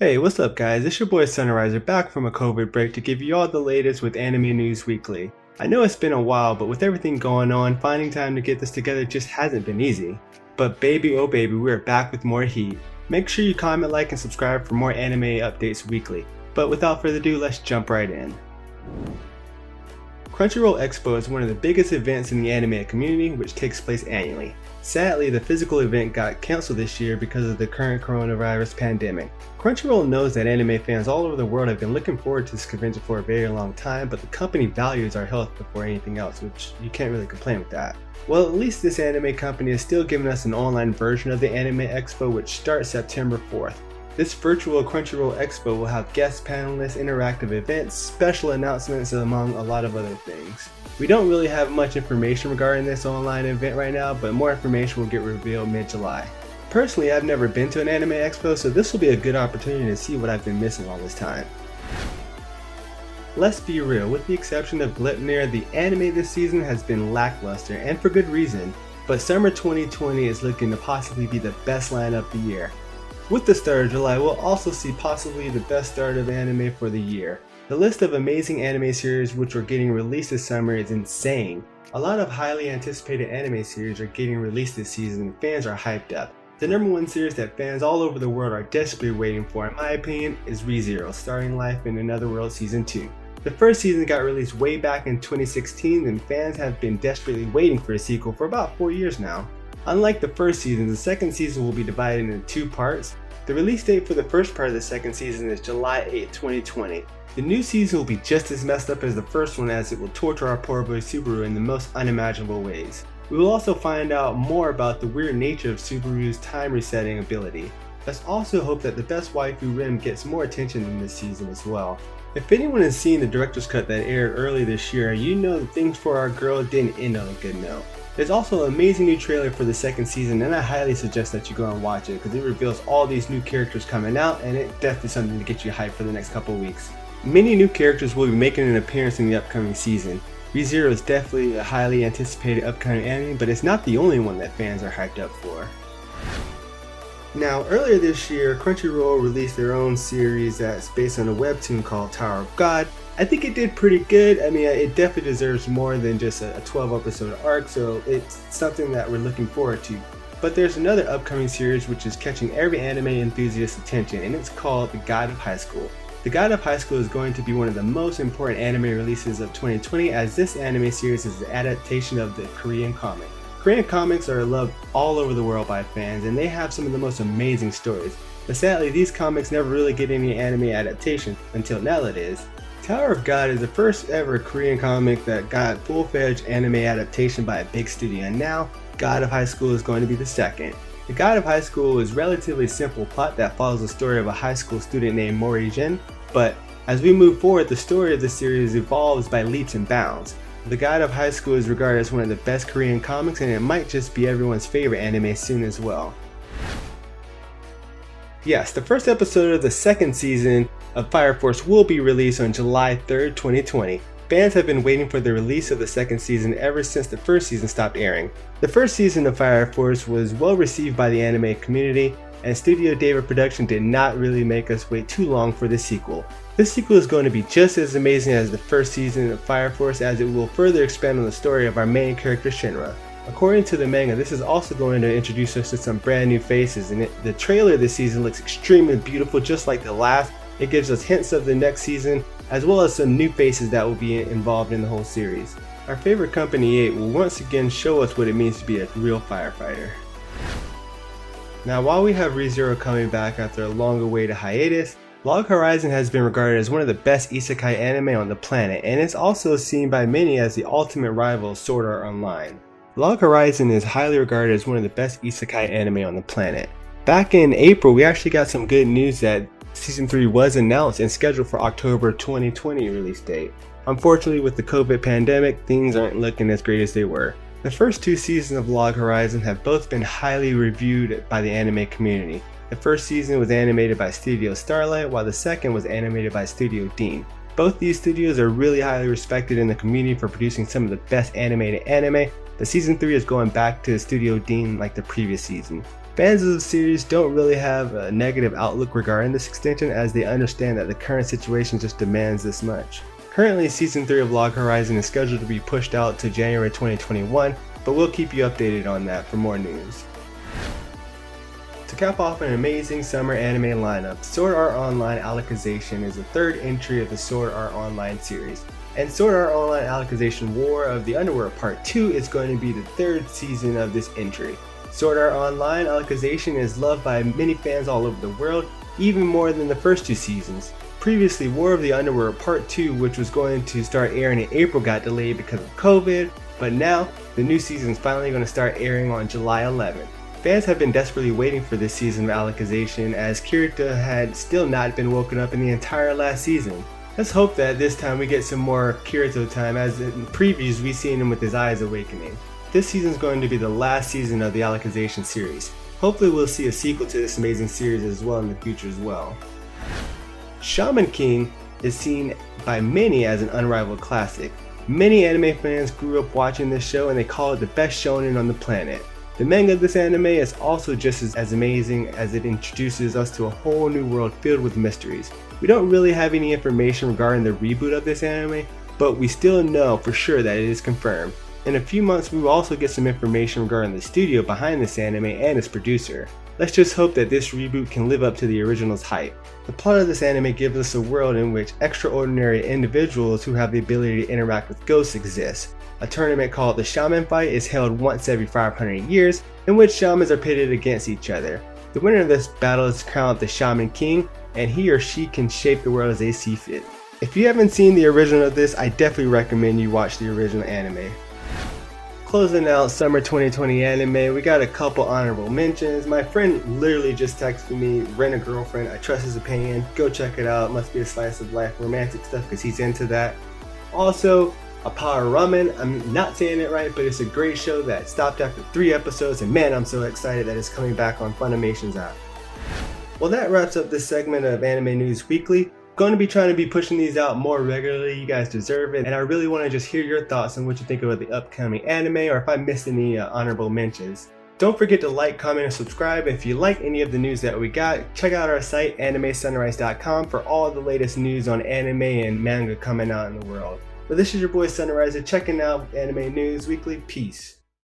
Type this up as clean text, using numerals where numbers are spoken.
Hey, what's up guys? It's your boy Sunriser back from a COVID break to give you all the latest with Anime News Weekly. I know it's been a while, but with everything going on, finding time to get this together just hasn't been easy. But baby oh baby, we're back with more heat. Make sure you comment, like, and subscribe for more anime updates weekly. But without further ado, let's jump right in. Crunchyroll Expo is one of the biggest events in the anime community, which takes place annually. Sadly, the physical event got cancelled this year because of the current coronavirus pandemic. Crunchyroll knows that anime fans all over the world have been looking forward to this convention for a very long time, but the company values our health before anything else, which you can't really complain with that. Well, at least this anime company is still giving us an online version of the Anime Expo, which starts September 4th. This virtual Crunchyroll Expo will have guest panelists, interactive events, special announcements, among a lot of other things. We don't really have much information regarding this online event right now, but more information will get revealed mid-July. Personally, I've never been to an anime expo, so this will be a good opportunity to see what I've been missing all this time. Let's be real, with the exception of Gleipnir, the anime this season has been lackluster, and for good reason, but summer 2020 is looking to possibly be the best lineup of the year. With the start of July, we'll also see possibly the best start of anime for the year. The list of amazing anime series which are getting released this summer is insane. A lot of highly anticipated anime series are getting released this season and fans are hyped up. The number one series that fans all over the world are desperately waiting for, in my opinion, is ReZero, starring life in Another World Season 2. The first season got released way back in 2016 and fans have been desperately waiting for a sequel for about 4 years now. Unlike the first season, the second season will be divided into 2 parts. The release date for the first part of the second season is July 8, 2020. The new season will be just as messed up as the first one, as it will torture our poor boy Subaru in the most unimaginable ways. We will also find out more about the weird nature of Subaru's time resetting ability. Let's also hope that the best waifu Rim gets more attention in this season as well. If anyone has seen the director's cut that aired early this year, you know that things for our girl didn't end on a good note. There's also an amazing new trailer for the second season, and I highly suggest that you go and watch it because it reveals all these new characters coming out, and it's definitely something to get you hyped for the next couple of weeks. Many new characters will be making an appearance in the upcoming season. ReZero is definitely a highly anticipated upcoming anime, but it's not the only one that fans are hyped up for. Now, earlier this year, Crunchyroll released their own series that's based on a webtoon called Tower of God. I think it did pretty good. I mean, it definitely deserves more than just a 12-episode arc, so it's something that we're looking forward to. But there's another upcoming series which is catching every anime enthusiast's attention, and it's called The Guide of High School. The Guide of High School is going to be one of the most important anime releases of 2020, as this anime series is an adaptation of the Korean comic. Korean comics are loved all over the world by fans, and they have some of the most amazing stories. But sadly, these comics never really get any anime adaptation, until now it is. Tower of God is the first ever Korean comic that got full-fledged anime adaptation by a big studio, and now Guide of High School is going to be the second. The Guide of High School is a relatively simple plot that follows the story of a high school student named Mori Jin, but as we move forward, the story of the series evolves by leaps and bounds. The Guide of High School is regarded as one of the best Korean comics, and it might just be everyone's favorite anime soon as well. Yes, the first episode of the second season of Fire Force will be released on July 3rd, 2020. Fans have been waiting for the release of the second season ever since the first season stopped airing. The first season of Fire Force was well received by the anime community, and Studio David Production did not really make us wait too long for the sequel. This sequel is going to be just as amazing as the first season of Fire Force, as it will further expand on the story of our main character Shinra. According to the manga, this is also going to introduce us to some brand new faces, and the trailer this season looks extremely beautiful just like the last. It gives us hints of the next season, as well as some new faces that will be involved in the whole series. Our favorite Company 8 will once again show us what it means to be a real firefighter. Now, while we have ReZero coming back after a long-awaited hiatus, Log Horizon has been regarded as one of the best isekai anime on the planet, and is also seen by many as the ultimate rival of Sword Art Online. Log Horizon is highly regarded as one of the best isekai anime on the planet. Back in April, we actually got some good news that Season 3 was announced and scheduled for October 2020 release date. Unfortunately, with the COVID pandemic, things aren't looking as great as they were. The first 2 seasons of Log Horizon have both been highly reviewed by the anime community. The first season was animated by Studio Starlight, while the second was animated by Studio Dean. Both these studios are really highly respected in the community for producing some of the best animated anime, but Season 3 is going back to Studio Dean like the previous season. Fans of the series don't really have a negative outlook regarding this extension, as they understand that the current situation just demands this much. Currently, Season 3 of Log Horizon is scheduled to be pushed out to January 2021, but we'll keep you updated on that for more news. To cap off an amazing summer anime lineup, Sword Art Online Alicization is the third entry of the Sword Art Online series. And Sword Art Online Alicization War of the Underworld Part 2 is going to be the third season of this entry. Sword Art Online Alicization is loved by many fans all over the world, even more than the first two seasons. Previously, War of the Underworld Part 2, which was going to start airing in April, got delayed because of COVID, but now the new season is finally going to start airing on July 11th. Fans have been desperately waiting for this season of Alicization, as Kirito had still not been woken up in the entire last season. Let's hope that this time we get some more Kirito time, as in previews we've seen him with his eyes awakening. This season is going to be the last season of the Alicization series. Hopefully we'll see a sequel to this amazing series as well in the future as well. Shaman King is seen by many as an unrivaled classic. Many anime fans grew up watching this show and they call it the best shonen on the planet. The manga of this anime is also just as amazing, as it introduces us to a whole new world filled with mysteries. We don't really have any information regarding the reboot of this anime, but we still know for sure that it is confirmed. In a few months we will also get some information regarding the studio behind this anime and its producer. Let's just hope that this reboot can live up to the original's hype. The plot of this anime gives us a world in which extraordinary individuals who have the ability to interact with ghosts exist. A tournament called the Shaman Fight is held once every 500 years, in which shamans are pitted against each other. The winner of this battle is crowned the Shaman King, and he or she can shape the world as they see fit. If you haven't seen the original of this, I definitely recommend you watch the original anime. Closing out summer 2020 anime, we got a couple honorable mentions. My friend literally just texted me, Rent a Girlfriend, I trust his opinion, go check it out, it must be a slice of life romantic stuff because he's into that. Also, A Power Ramen, I'm not saying it right, but it's a great show that stopped after 3 episodes, and man, I'm so excited that it's coming back on Funimation's app. Well, that wraps up this segment of Anime News Weekly. Going to be trying to be pushing these out more regularly, you guys deserve it, and I really want to just hear your thoughts on what you think about the upcoming anime, or if I missed any honorable mentions. Don't forget to like, comment, and subscribe. If you like any of the news that we got, check out our site animesunrise.com for all the latest news on anime and manga coming out in the world. But this is your boy Sunriser checking out Anime News Weekly. Peace.